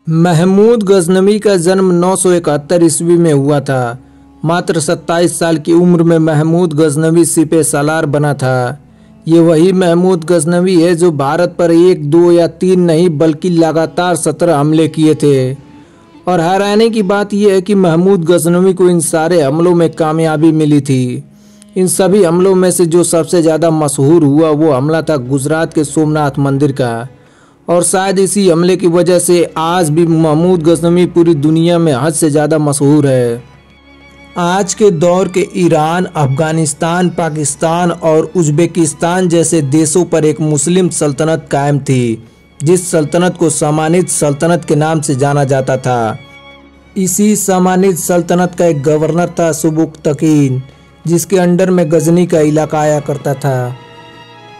महमूद गजनवी का जन्म 971 ईस्वी में हुआ था। मात्र 27 साल की उम्र में महमूद गजनवी सिपह सालार बना था। ये वही महमूद गजनवी है जो भारत पर 1, 2 या 3 नहीं बल्कि लगातार 17 हमले किए थे। और हैरानी की बात यह है कि महमूद गजनवी को इन सारे हमलों में कामयाबी मिली थी। इन सभी हमलों में से जो सबसे ज़्यादा मशहूर हुआ वो हमला था गुजरात के सोमनाथ मंदिर का। और शायद इसी हमले की वजह से आज भी महमूद गजनवी पूरी दुनिया में हद से ज़्यादा मशहूर है। आज के दौर के ईरान, अफगानिस्तान, पाकिस्तान और उज़्बेकिस्तान जैसे देशों पर एक मुस्लिम सल्तनत कायम थी, जिस सल्तनत को सामानिद सल्तनत के नाम से जाना जाता था। इसी सामानिद सल्तनत का एक गवर्नर था सुबुक्तकीन, जिसके अंडर में गजनी का इलाका आया करता था।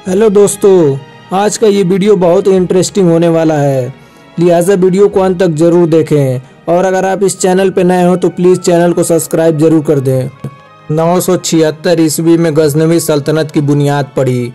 हेलो दोस्तों, आज का ये वीडियो बहुत इंटरेस्टिंग होने वाला है, लिहाजा वीडियो को अंत तक जरूर देखें। और अगर आप इस चैनल पर नए हो तो प्लीज़ चैनल को सब्सक्राइब जरूर कर दें। 976 ईस्वी में गजनवी सल्तनत की बुनियाद पड़ी।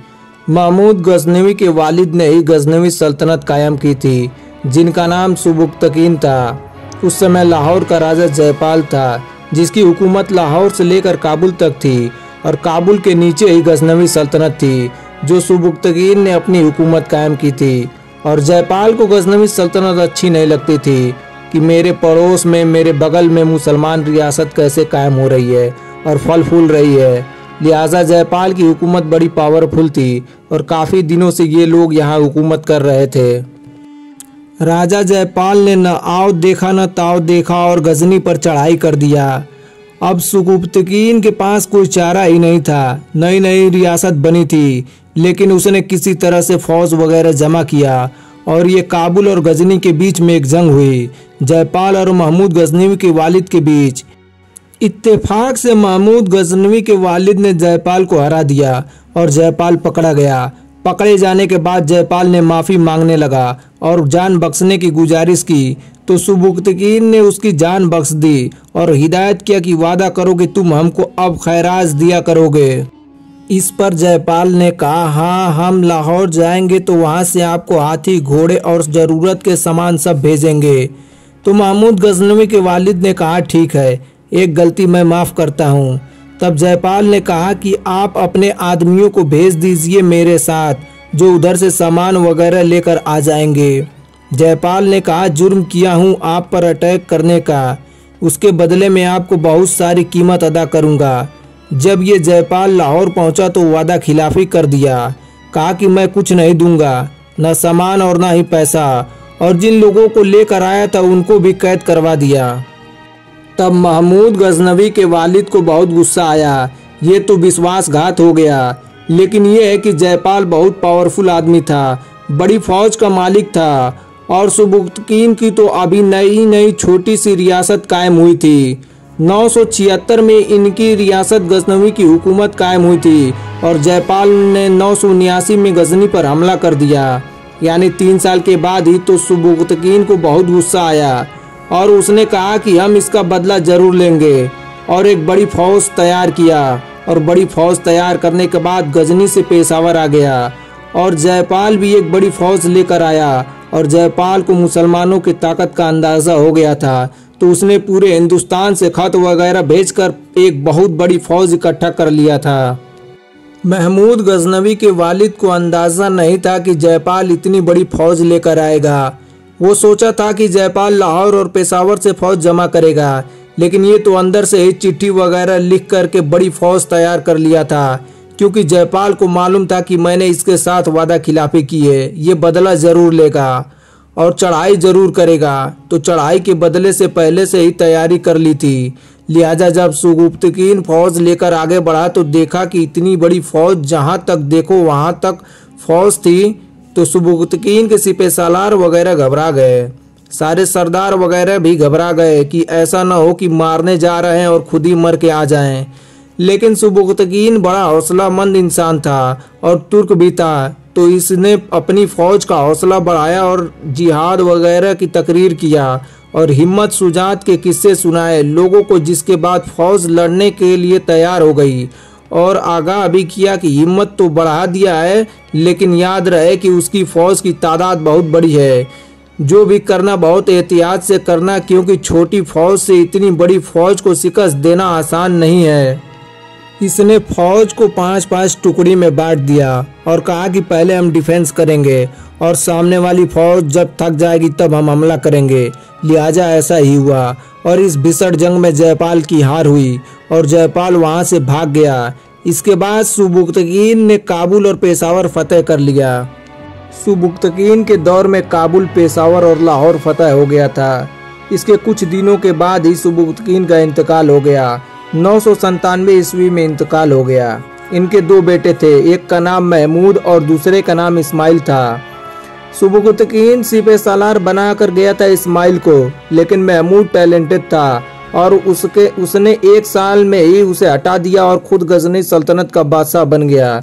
महमूद गजनवी के वालिद ने ही गजनवी सल्तनत कायम की थी, जिनका नाम सुबुक्तकीन था। उस समय लाहौर का राजा जयपाल था, जिसकी हुकूमत लाहौर से लेकर काबुल तक थी, और काबुल के नीचे ही गजनवी सल्तनत थी जो सुबुक्तकीन ने अपनी हुकूमत कायम की थी। और जयपाल को गजनवी सल्तनत अच्छी नहीं लगती थी कि मेरे पड़ोस में, मेरे बगल में मुसलमान रियासत कैसे कायम हो रही है और फल फूल रही है। लिहाजा जयपाल की हुकूमत बड़ी पावरफुल थी और काफ़ी दिनों से ये लोग यहाँ हुकूमत कर रहे थे। राजा जयपाल ने न आओ देखा न ताओ देखा और गजनी पर चढ़ाई कर दिया। अब सुबुक्तकीन के पास कोई चारा ही नहीं था। नई नई रियासत बनी थी, लेकिन उसने किसी तरह से फौज वगैरह जमा किया और ये काबुल और गजनी के बीच में एक जंग हुई, जयपाल और महमूद गजनवी के वालिद के बीच। इत्तेफाक से महमूद गजनवी के वालिद ने जयपाल को हरा दिया और जयपाल पकड़ा गया। पकड़े जाने के बाद जयपाल ने माफ़ी मांगने लगा और जान बख्शने की गुजारिश की, तो सुबुक्तकीन ने उसकी जान बख्श दी और हिदायत किया कि वादा करो कि तुम हमको अब खैराज दिया करोगे। इस पर जयपाल ने कहा, हाँ, हम लाहौर जाएंगे तो वहाँ से आपको हाथी, घोड़े और ज़रूरत के सामान सब भेजेंगे। तो महमूद गजनवी के वालिद ने कहा, ठीक है, एक गलती मैं माफ़ करता हूँ। तब जयपाल ने कहा कि आप अपने आदमियों को भेज दीजिए मेरे साथ, जो उधर से सामान वगैरह लेकर आ जाएंगे। जयपाल ने कहा, जुर्म किया हूँ आप पर अटैक करने का, उसके बदले में आपको बहुत सारी कीमत अदा करूँगा। जब ये जयपाल लाहौर पहुँचा तो वादा खिलाफी कर दिया, कहा कि मैं कुछ नहीं दूंगा, न सामान और न ही पैसा, और जिन लोगों को लेकर आया था उनको भी कैद करवा दिया। तब महमूद गजनवी के वालिद को बहुत गुस्सा आया, ये तो विश्वासघात हो गया। लेकिन ये है कि जयपाल बहुत पावरफुल आदमी था, बड़ी फौज का मालिक था, और सुबुक्तकीन की तो अभी नई नई छोटी सी रियासत कायम हुई थी। 976 में इनकी रियासत गजनवी की हुकूमत कायम हुई थी और जयपाल ने 979 में गजनी पर हमला कर दिया, यानी 3 साल के बाद ही। तो सुबुक्तकीन को बहुत गुस्सा आया और उसने कहा कि हम इसका बदला जरूर लेंगे, और एक बड़ी फौज तैयार किया। और बड़ी फौज तैयार करने के बाद गजनी से पेशावर आ गया, और जयपाल भी एक बड़ी फौज लेकर आया। और जयपाल को मुसलमानों की ताकत का अंदाज़ा हो गया था, तो उसने पूरे हिंदुस्तान से खत वगैरह भेजकर एक बहुत बड़ी फौज इकट्ठा कर लिया था। महमूद गजनवी के वालिद को अंदाज़ा नहीं था कि जयपाल इतनी बड़ी फौज लेकर आएगा। वो सोचा था कि जयपाल लाहौर और पेशावर से फौज जमा करेगा, लेकिन ये तो अंदर से ही चिट्ठी वगैरह लिख करके बड़ी फौज तैयार कर लिया था, क्योंकि जयपाल को मालूम था कि मैंने इसके साथ वादा खिलाफी की है, ये बदला जरूर लेगा और चढ़ाई जरूर करेगा। तो चढ़ाई के बदले से पहले से ही तैयारी कर ली थी। लिहाजा जब सुबुक्तकीन फौज लेकर आगे बढ़ा तो देखा कि इतनी बड़ी फौज, जहाँ तक देखो वहाँ तक फौज थी। तो सुबुक्तकीन के सिपह सालार वगैरह घबरा गए, सारे सरदार वगैरह भी घबरा गए कि ऐसा न हो कि मारने जा रहे हैं और खुद ही मर के आ जाएं। लेकिन सुबुक्तकीन बड़ा हौसलामंद इंसान था और तुर्क भी था, तो इसने अपनी फौज का हौसला बढ़ाया और जिहाद वगैरह की तकरीर किया और हिम्मत शुजाअत के किस्से सुनाए लोगों को, जिसके बाद फौज लड़ने के लिए तैयार हो गई। और आगाह भी किया कि हिम्मत तो बढ़ा दिया है, लेकिन याद रहे कि उसकी फौज की तादाद बहुत बड़ी है। जो भी करना बहुत एहतियात से करना, क्योंकि छोटी फौज से इतनी बड़ी फौज को शिकस्त देना आसान नहीं है। इसने फौज को 5-5 टुकड़ी में बांट दिया और कहा कि पहले हम डिफेंस करेंगे और सामने वाली फौज जब थक जाएगी तब हम हमला करेंगे। लिहाजा ऐसा ही हुआ और इस भीषण जंग में जयपाल की हार हुई और जयपाल वहां से भाग गया। इसके बाद सुबुक्तकीन ने काबुल और पेशावर फतेह कर लिया। सुबुक्तकीन के दौर में काबुल, पेशावर और लाहौर फतेह हो गया था। इसके कुछ दिनों के बाद ही सुबुक्तकीन का इंतकाल हो गया। 997 ईस्वी में इंतकाल हो गया। इनके 2 बेटे थे, एक का नाम महमूद और दूसरे का नाम इस्माइल था। सुबुक्तकीन सिपह सालार बनाकर गया था इस्माइल को, लेकिन महमूद टैलेंटेड था और उसने 1 साल में ही उसे हटा दिया और खुद गजनी सल्तनत का बादशाह बन गया।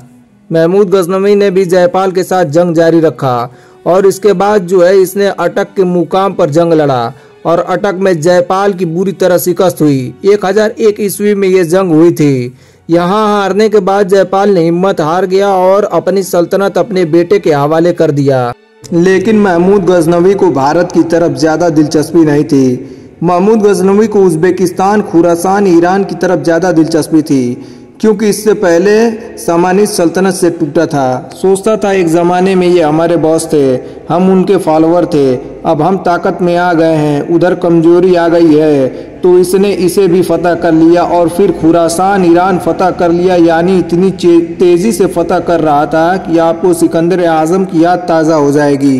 महमूद गजनवी ने भी जयपाल के साथ जंग जारी रखा और इसके बाद जो है इसने अटक के मुकाम पर जंग लड़ा और अटक में जयपाल की बुरी तरह शिकस्त हुई। 1001 ईस्वी में ये जंग हुई थी। यहाँ हारने के बाद जयपाल ने हिम्मत हार गया और अपनी सल्तनत अपने बेटे के हवाले कर दिया। लेकिन महमूद गजनवी को भारत की तरफ ज्यादा दिलचस्पी नहीं थी। महमूद गजनवी को उज्बेकिस्तान, खुरासान, ईरान की तरफ ज्यादा दिलचस्पी थी, क्योंकि इससे पहले सामानिद सल्तनत से टूटा था। सोचता था एक ज़माने में ये हमारे बॉस थे, हम उनके फॉलोअर थे, अब हम ताकत में आ गए हैं, उधर कमजोरी आ गई है, तो इसने इसे भी फतह कर लिया और फिर खुरासान, ईरान फतह कर लिया। यानी इतनी तेज़ी से फतह कर रहा था कि आपको सिकंदर आज़म की याद ताज़ा हो जाएगी।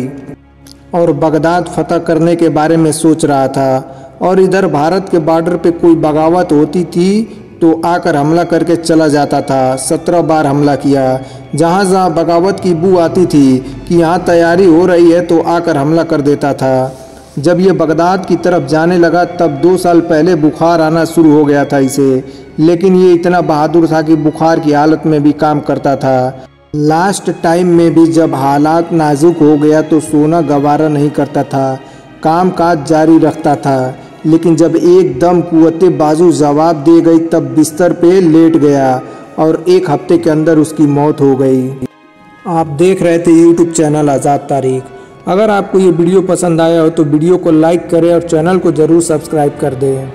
और बगदाद फतह करने के बारे में सोच रहा था। और इधर भारत के बॉर्डर पे कोई बगावत होती थी तो आकर हमला करके चला जाता था। 17 बार हमला किया। जहाँ जहाँ बगावत की बू आती थी कि यहाँ तैयारी हो रही है तो आकर हमला कर देता था। जब ये बगदाद की तरफ जाने लगा तब 2 साल पहले बुखार आना शुरू हो गया था इसे, लेकिन ये इतना बहादुर था कि बुखार की हालत में भी काम करता था। लास्ट टाइम में भी जब हालात नाजुक हो गया तो सोना गवारा नहीं करता था, काम काज जारी रखता था। लेकिन जब एकदम कुव्वते बाजू जवाब दे गई तब बिस्तर पे लेट गया और 1 हफ्ते के अंदर उसकी मौत हो गई। आप देख रहे थे YouTube चैनल आज़ाद तारीख। अगर आपको ये वीडियो पसंद आया हो तो वीडियो को लाइक करें और चैनल को ज़रूर सब्सक्राइब कर दें।